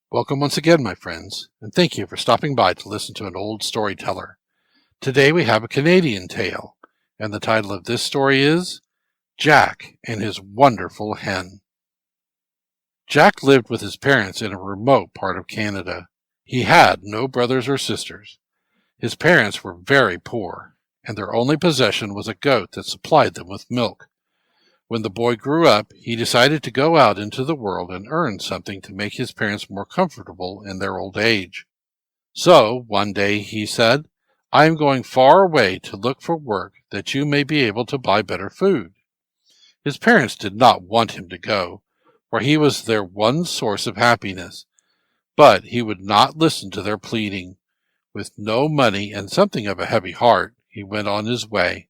Welcome once again, my friends, and thank you for stopping by to listen to an old storyteller. Today we have a Canadian tale, and the title of this story is Jack and His Wonderful Hen. Jack lived with his parents in a remote part of Canada. He had no brothers or sisters. His parents were very poor, and their only possession was a goat that supplied them with milk. When the boy grew up, he decided to go out into the world and earn something to make his parents more comfortable in their old age. So, one day he said, "I am going far away to look for work that you may be able to buy better food." His parents did not want him to go, for he was their one source of happiness, but he would not listen to their pleading. With no money and something of a heavy heart, he went on his way.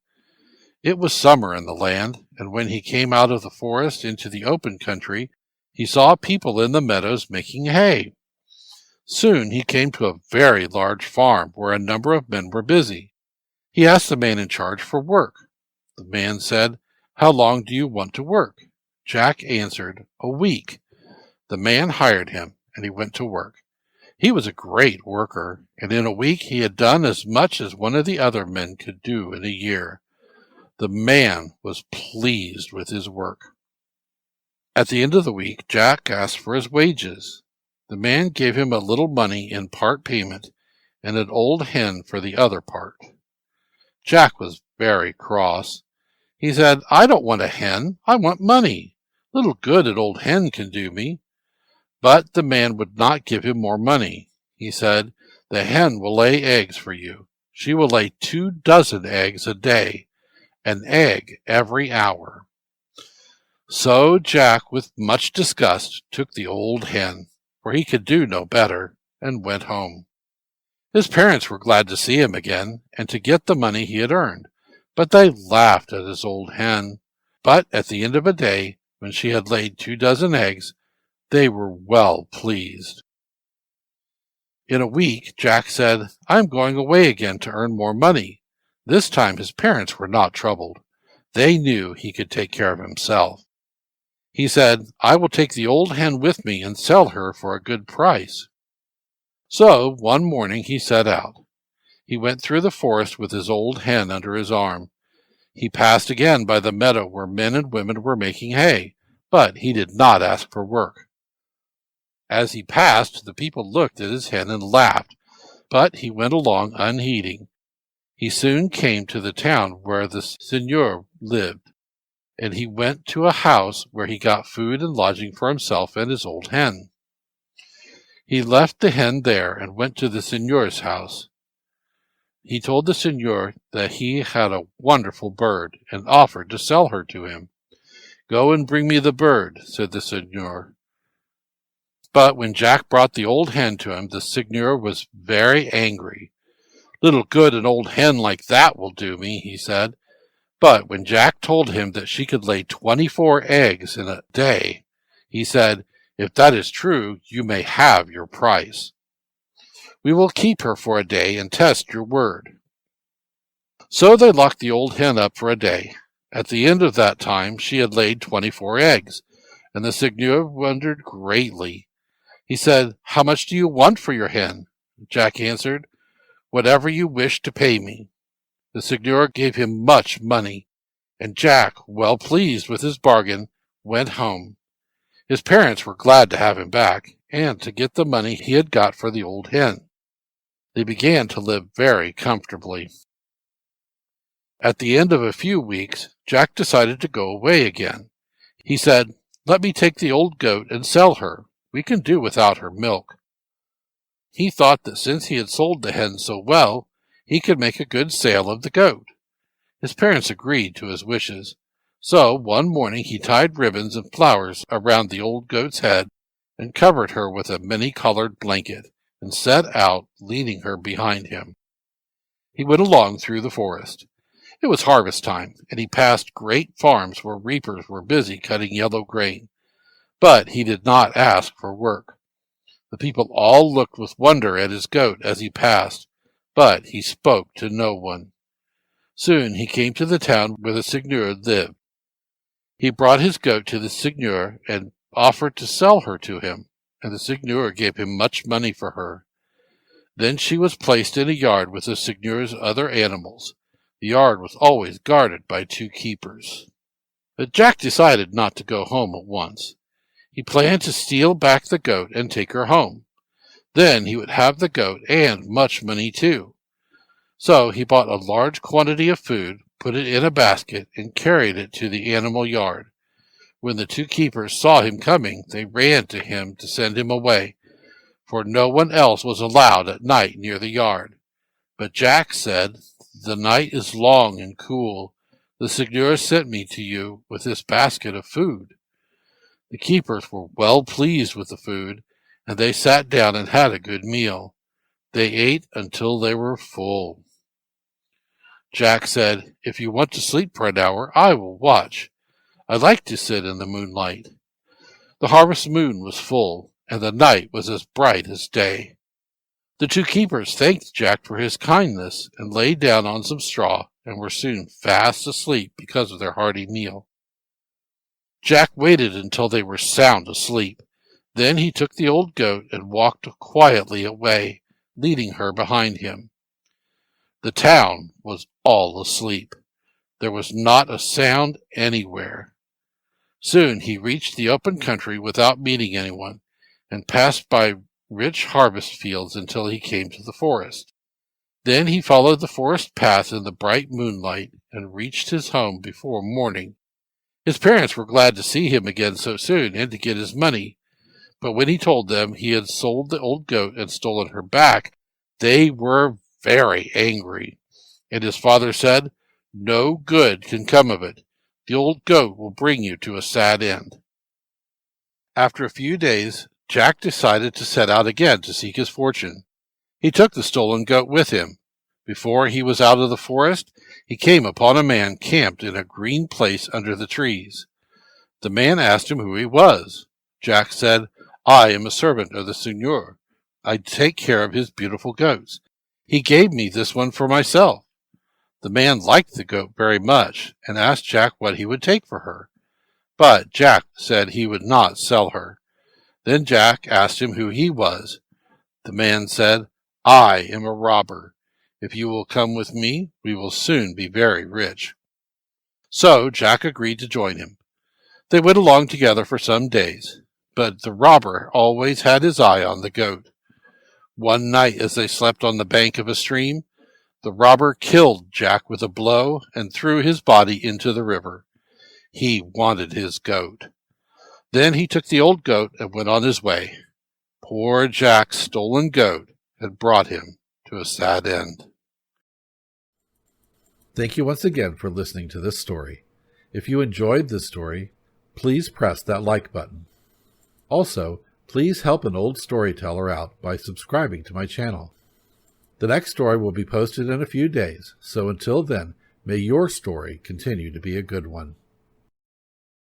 It was summer in the land, and when he came out of the forest into the open country, he saw people in the meadows making hay. Soon he came to a very large farm where a number of men were busy. He asked the man in charge for work. The man said, "How long do you want to work?" Jack answered, "A week." The man hired him, and he went to work. He was a great worker, and in a week he had done as much as one of the other men could do in a year. The man was pleased with his work. At the end of the week, Jack asked for his wages. The man gave him a little money in part payment and an old hen for the other part. Jack was very cross. He said, "I don't want a hen, I want money. Little good an old hen can do me." But the man would not give him more money. He said, "The hen will lay eggs for you. She will lay 24 eggs a day. An egg every hour." So Jack, with much disgust, took the old hen, for he could do no better, and went home. His parents were glad to see him again, and to get the money he had earned, but they laughed at his old hen. But at the end of a day, when she had laid 24 eggs, they were well pleased. In a week, Jack said, "I am going away again to earn more money." This time his parents were not troubled. They knew he could take care of himself. He said, "I will take the old hen with me and sell her for a good price." So one morning he set out. He went through the forest with his old hen under his arm. He passed again by the meadow where men and women were making hay, but he did not ask for work. As he passed, the people looked at his hen and laughed, but he went along unheeding. He soon came to the town where the seigneur lived, and he went to a house where he got food and lodging for himself and his old hen. He left the hen there and went to the seigneur's house. He told the seigneur that he had a wonderful bird and offered to sell her to him. "Go and bring me the bird," said the seigneur. But when Jack brought the old hen to him, the seigneur was very angry. "Little good an old hen like that will do me," he said. But when Jack told him that she could lay 24 eggs in a day, he said, "If that is true, you may have your price. We will keep her for a day and test your word." So they locked the old hen up for a day. At the end of that time, she had laid 24 eggs, and the seigneur wondered greatly. He said, "How much do you want for your hen?" Jack answered, "Whatever you wish to pay me." The seigneur gave him much money, and Jack, well pleased with his bargain, went home. His parents were glad to have him back, and to get the money he had got for the old hen. They began to live very comfortably. At the end of a few weeks, Jack decided to go away again. He said, "Let me take the old goat and sell her. We can do without her milk." He thought that since he had sold the hen so well, he could make a good sale of the goat. His parents agreed to his wishes. So one morning he tied ribbons and flowers around the old goat's head and covered her with a many-colored blanket and set out, leading her behind him. He went along through the forest. It was harvest time, and he passed great farms where reapers were busy cutting yellow grain. But he did not ask for work. The people all looked with wonder at his goat as he passed, but he spoke to no one. Soon he came to the town where the seigneur lived. He brought his goat to the seigneur and offered to sell her to him. and the seigneur gave him much money for her. Then she was placed in a yard with the seigneur's other animals. The yard was always guarded by 2 keepers. But Jack decided not to go home at once. He planned to steal back the goat and take her home. Then he would have the goat and much money too. So he bought a large quantity of food, put it in a basket, and carried it to the animal yard. When the 2 keepers saw him coming, they ran to him to send him away, for no one else was allowed at night near the yard. But Jack said, "The night is long and cool. The seigneur sent me to you with this basket of food." The keepers were well pleased with the food, and they sat down and had a good meal. They ate until they were full. Jack said, "If you want to sleep for an hour, I will watch. I like to sit in the moonlight." The harvest moon was full, and the night was as bright as day. The 2 keepers thanked Jack for his kindness and lay down on some straw and were soon fast asleep because of their hearty meal. Jack waited until they were sound asleep. Then he took the old goat and walked quietly away, leading her behind him. The town was all asleep. There was not a sound anywhere. Soon he reached the open country without meeting anyone, and passed by rich harvest fields until he came to the forest. Then he followed the forest path in the bright moonlight and reached his home before morning. His parents were glad to see him again so soon and to get his money, but when he told them he had sold the old goat and stolen her back, they were very angry. And his father said, "No good can come of it. The old goat will bring you to a sad end." After a few days, Jack decided to set out again to seek his fortune. He took the stolen goat with him. Before he was out of the forest, he came upon a man camped in a green place under the trees. The man asked him who he was. Jack said, "I am a servant of the seigneur. I take care of his beautiful goats. He gave me this one for myself." The man liked the goat very much and asked Jack what he would take for her. But Jack said he would not sell her. Then Jack asked him who he was. The man said, "I am a robber. If you will come with me, we will soon be very rich." So Jack agreed to join him. They went along together for some days, but the robber always had his eye on the goat. One night, as they slept on the bank of a stream, the robber killed Jack with a blow and threw his body into the river. He wanted his goat. Then he took the old goat and went on his way. Poor Jack's stolen goat had brought him to a sad end. Thank you once again for listening to this story. If you enjoyed this story, please press that like button. Also, please help an old storyteller out by subscribing to my channel. The next story will be posted in a few days, so until then, may your story continue to be a good one.